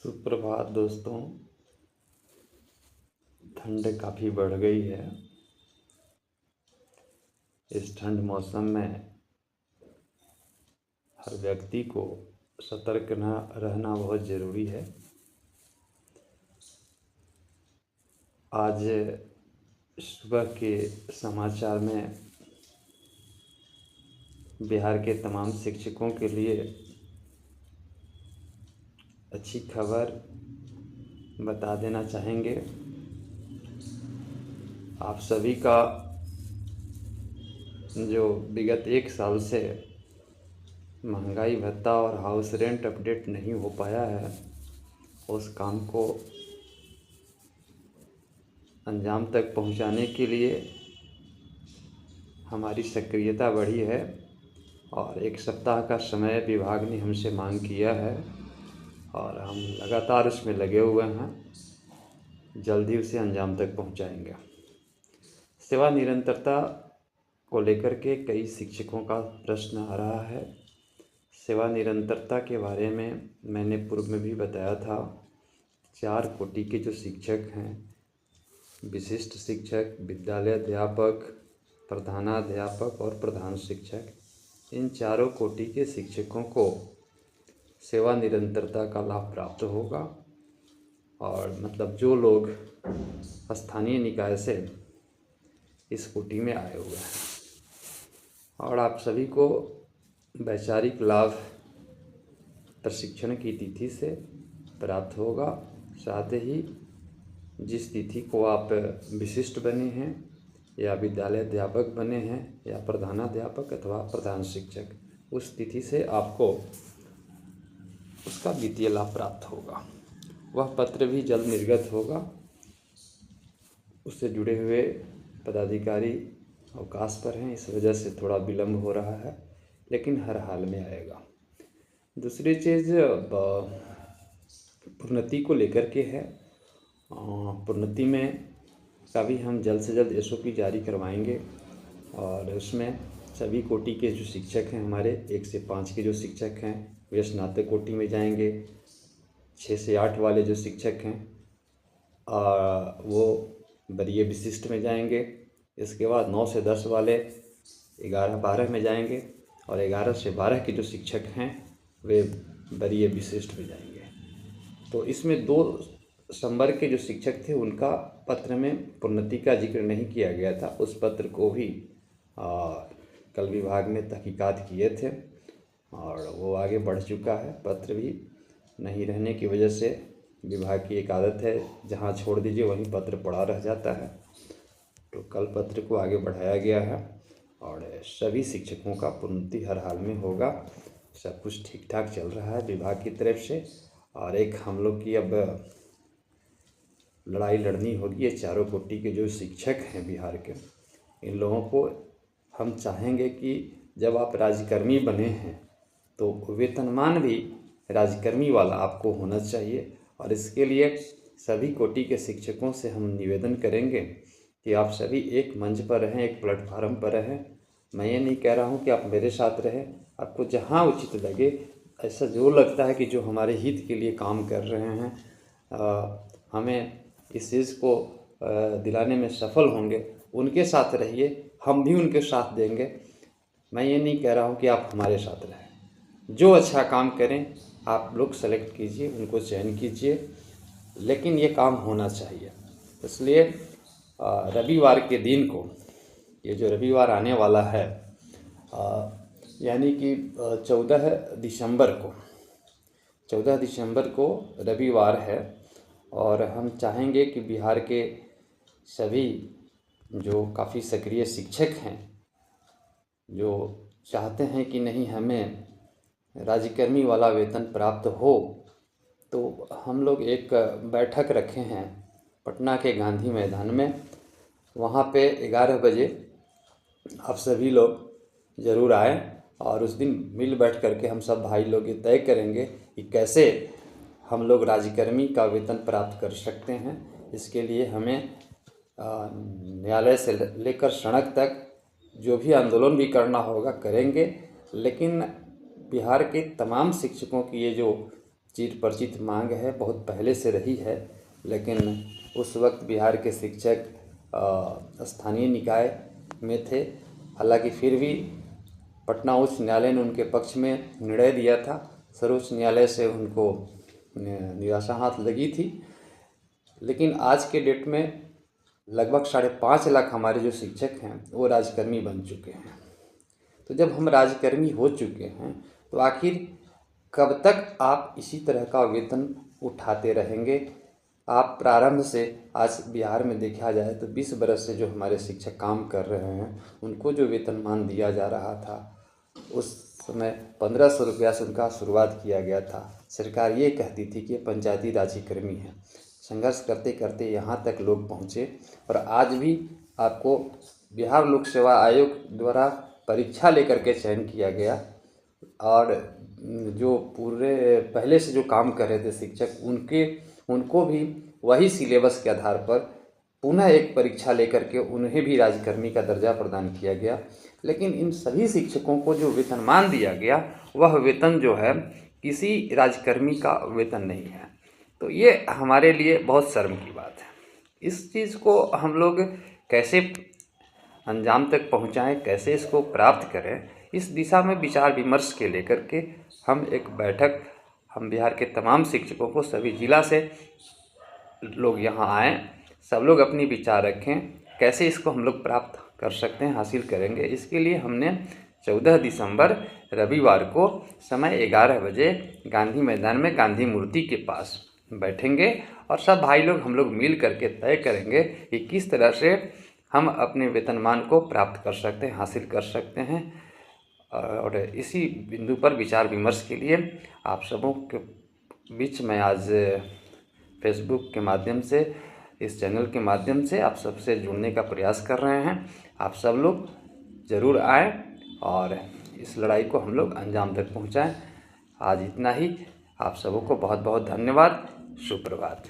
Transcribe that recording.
सुप्रभात दोस्तों। ठंड काफ़ी बढ़ गई है। इस ठंड मौसम में हर व्यक्ति को सतर्क रहना बहुत ज़रूरी है। आज सुबह के समाचार में बिहार के तमाम शिक्षकों के लिए अच्छी खबर बता देना चाहेंगे। आप सभी का जो विगत 1 साल से महंगाई भत्ता और हाउस रेंट अपडेट नहीं हो पाया है, उस काम को अंजाम तक पहुंचाने के लिए हमारी सक्रियता बढ़ी है और 1 सप्ताह का समय विभाग ने हमसे मांग किया है और हम लगातार उसमें लगे हुए हैं। जल्दी उसे अंजाम तक पहुंचाएंगे। सेवा निरंतरता को लेकर के कई शिक्षकों का प्रश्न आ रहा है। सेवा निरंतरता के बारे में मैंने पूर्व में भी बताया था। 4 कोटि के जो शिक्षक हैं, विशिष्ट शिक्षक, विद्यालय अध्यापक, प्रधानाध्यापक और प्रधान शिक्षक, इन चारों कोटि के शिक्षकों को सेवा निरंतरता का लाभ प्राप्त होगा। और मतलब जो लोग स्थानीय निकाय से इस कोटि में आए हुए हैं, और आप सभी को वैचारिक लाभ प्रशिक्षण की तिथि से प्राप्त होगा। साथ ही जिस तिथि को आप विशिष्ट बने हैं या विद्यालय अध्यापक बने हैं या प्रधानाध्यापक अथवा प्रधान शिक्षक, उस तिथि से आपको उसका वित्तीय लाभ प्राप्त होगा। वह पत्र भी जल्द निर्गत होगा। उससे जुड़े हुए पदाधिकारी अवकाश पर हैं, इस वजह से थोड़ा विलम्ब हो रहा है, लेकिन हर हाल में आएगा। दूसरी चीज़ प्रोन्नति को लेकर के है। प्रोन्नति में का भी हम जल्द से जल्द SOP जारी करवाएंगे और उसमें सभी कोटि के जो शिक्षक हैं, हमारे 1 से 5 के जो शिक्षक हैं वे स्नातक कोटि में जाएंगे। 6 से 8 वाले जो शिक्षक हैं वो वरीय विशिष्ट में जाएंगे। इसके बाद 9 से 10 वाले 11-12 में जाएंगे और 11 से 12 के जो शिक्षक हैं वे वरीय विशिष्ट में जाएंगे। तो इसमें 2 संवर्ग के जो शिक्षक थे उनका पत्र में प्रोन्नति का जिक्र नहीं किया गया था। उस पत्र को भी कल विभाग ने तहकीकात किए थे और वो आगे बढ़ चुका है। पत्र भी नहीं रहने की वजह से विभाग की एक आदत है, जहाँ छोड़ दीजिए वहीं पत्र पड़ा रह जाता है। तो कल पत्र को आगे बढ़ाया गया है और सभी शिक्षकों का प्रोन्नति हर हाल में होगा। सब कुछ ठीक ठाक चल रहा है विभाग की तरफ से। और एक हम लोग की अब लड़ाई लड़नी होगी। ये चारों कोटि के जो शिक्षक हैं बिहार के, इन लोगों को हम चाहेंगे कि जब आप राज्यकर्मी बने हैं तो वेतनमान भी राज्यकर्मी वाला आपको होना चाहिए। और इसके लिए सभी कोटि के शिक्षकों से हम निवेदन करेंगे कि आप सभी एक मंच पर रहें, एक प्लेटफार्म पर रहें। मैं ये नहीं कह रहा हूँ कि आप मेरे साथ रहें, आपको जहाँ उचित लगे, ऐसा जो लगता है कि जो हमारे हित के लिए काम कर रहे हैं, हमें इस चीज़ को दिलाने में सफल होंगे, उनके साथ रहिए। हम भी उनके साथ देंगे। मैं ये नहीं कह रहा हूँ कि आप हमारे साथ रहें। जो अच्छा काम करें आप लोग सेलेक्ट कीजिए, उनको चयन कीजिए, लेकिन ये काम होना चाहिए। इसलिए रविवार के दिन को, ये जो रविवार आने वाला है, यानी कि 14 दिसंबर को रविवार है और हम चाहेंगे कि बिहार के सभी जो काफ़ी सक्रिय शिक्षक हैं, जो चाहते हैं कि नहीं हमें राज्यकर्मी वाला वेतन प्राप्त हो, तो हम लोग एक बैठक रखे हैं पटना के गांधी मैदान में। वहाँ पे 11 बजे आप सभी लोग ज़रूर आएँ और उस दिन मिल बैठ करके हम सब भाई लोग ये तय करेंगे कि कैसे हम लोग राज्यकर्मी का वेतन प्राप्त कर सकते हैं। इसके लिए हमें न्यायालय से लेकर सड़क तक जो भी आंदोलन भी करना होगा करेंगे, लेकिन बिहार के तमाम शिक्षकों की ये जो चिर परिचित मांग है, बहुत पहले से रही है। लेकिन उस वक्त बिहार के शिक्षक स्थानीय निकाय में थे। हालांकि फिर भी पटना उच्च न्यायालय ने उनके पक्ष में निर्णय दिया था। सर्वोच्च न्यायालय से उनको निराशा हाथ लगी थी। लेकिन आज के डेट में लगभग 5.5 लाख हमारे जो शिक्षक हैं वो राजकर्मी बन चुके हैं। तो जब हम राजकर्मी हो चुके हैं तो आखिर कब तक आप इसी तरह का वेतन उठाते रहेंगे? आप प्रारंभ से आज बिहार में देखा जाए तो 20 बरस से जो हमारे शिक्षक काम कर रहे हैं उनको जो वेतनमान दिया जा रहा था उस समय 1500 रुपया से उनका शुरुआत किया गया था। सरकार ये कहती थी कि पंचायती राज्यकर्मी है। संघर्ष करते करते यहाँ तक लोग पहुँचे और आज भी आपको बिहार लोक सेवा आयोग द्वारा परीक्षा लेकर के चयन किया गया और जो पूरे पहले से जो काम कर रहे थे शिक्षक उनको भी वही सिलेबस के आधार पर पुनः एक परीक्षा लेकर के उन्हें भी राजकर्मी का दर्जा प्रदान किया गया। लेकिन इन सभी शिक्षकों को जो वेतनमान दिया गया वह वेतन जो है किसी राजकर्मी का वेतन नहीं है। तो ये हमारे लिए बहुत शर्म की बात है। इस चीज़ को हम लोग कैसे अंजाम तक पहुंचाएं, कैसे इसको प्राप्त करें, इस दिशा में विचार विमर्श के लेकर के हम एक बैठक हम बिहार के तमाम शिक्षकों को सभी जिला से लोग यहाँ आएँ, सब लोग अपनी विचार रखें कैसे इसको हम लोग प्राप्त कर सकते हैं, हासिल करेंगे। इसके लिए हमने 14 दिसंबर रविवार को समय 11 बजे गांधी मैदान में गांधी मूर्ति के पास बैठेंगे और सब भाई लोग हम लोग मिल करके तय करेंगे कि किस तरह से हम अपने वेतनमान को प्राप्त कर सकते हैं, हासिल कर सकते हैं। और इसी बिंदु पर विचार विमर्श के लिए आप सबों के बीच में आज फेसबुक के माध्यम से, इस चैनल के माध्यम से आप सबसे जुड़ने का प्रयास कर रहे हैं। आप सब लोग ज़रूर आएँ और इस लड़ाई को हम लोग अंजाम तक पहुंचाएं। आज इतना ही। आप सबों को बहुत बहुत धन्यवाद। सुप्रभात।